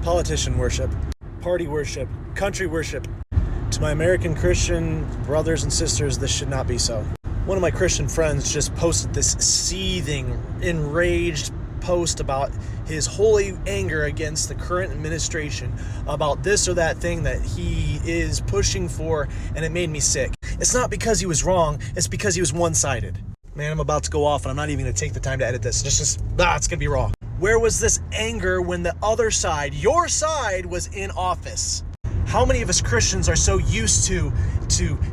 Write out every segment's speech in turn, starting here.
Politician worship, party worship, country worship. To my American Christian brothers and sisters, this should not be so. One of my Christian friends just posted this seething, enraged post about his holy anger against the current administration about this or that thing that he is pushing for, and it made me sick. It's not because he was wrong, it's because he was one-sided. Man, I'm about to go off and I'm not even going to take the time to edit this. It's going to be raw. Where was this anger when the other side, your side, was in office? How many of us Christians are so used to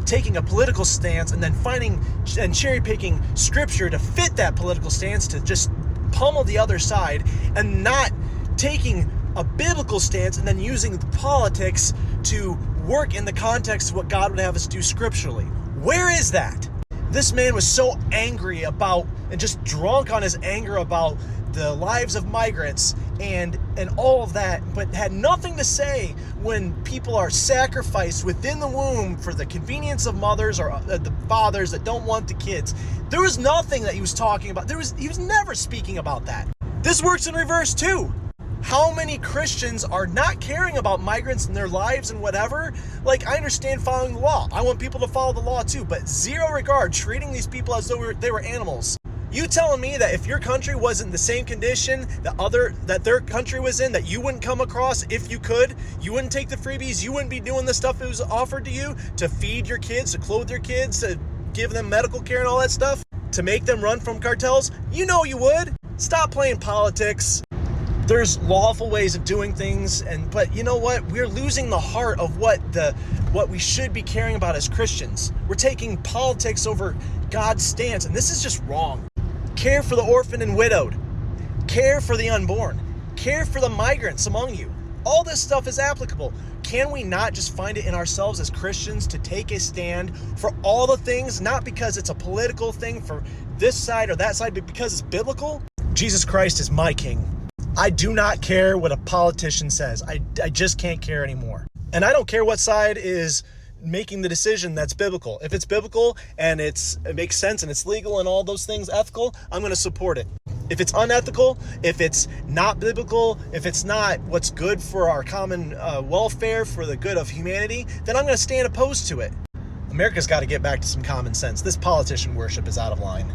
taking a political stance and then finding and cherry-picking scripture to fit that political stance to just pummel the other side, and not taking a biblical stance and then using the politics to work in the context of what God would have us do scripturally? Where is that? This man was so angry about and just drunk on his anger about the lives of migrants and all of that, but had nothing to say when people are sacrificed within the womb for the convenience of mothers or the fathers that don't want the kids. There was nothing that he was talking about. He was never speaking about that. This works in reverse too. How many Christians are not caring about migrants and their lives and whatever? Like, I understand following the law. I want people to follow the law too, but zero regard, treating these people as though they were animals. You telling me that if your country was in the same condition that their country was in, that you wouldn't come across if you could? You wouldn't take the freebies? You wouldn't be doing the stuff that was offered to you to feed your kids, to clothe your kids, to give them medical care and all that stuff? To make them run from cartels? You know you would. Stop playing politics. There's lawful ways of doing things, but you know what? We're losing the heart of what we should be caring about as Christians. We're taking politics over God's stance, and this is just wrong. Care for the orphan and widowed. Care for the unborn. Care for the migrants among you. All this stuff is applicable. Can we not just find it in ourselves as Christians to take a stand for all the things, not because it's a political thing for this side or that side, but because it's biblical? Jesus Christ is my King. I do not care what a politician says. I just can't care anymore. And I don't care what side is making the decision that's biblical. If it's biblical and it makes sense and it's legal and all those things ethical, I'm going to support it. If it's unethical, if it's not biblical, if it's not what's good for our common welfare, for the good of humanity, then I'm going to stand opposed to it. America's got to get back to some common sense. This politician worship is out of line.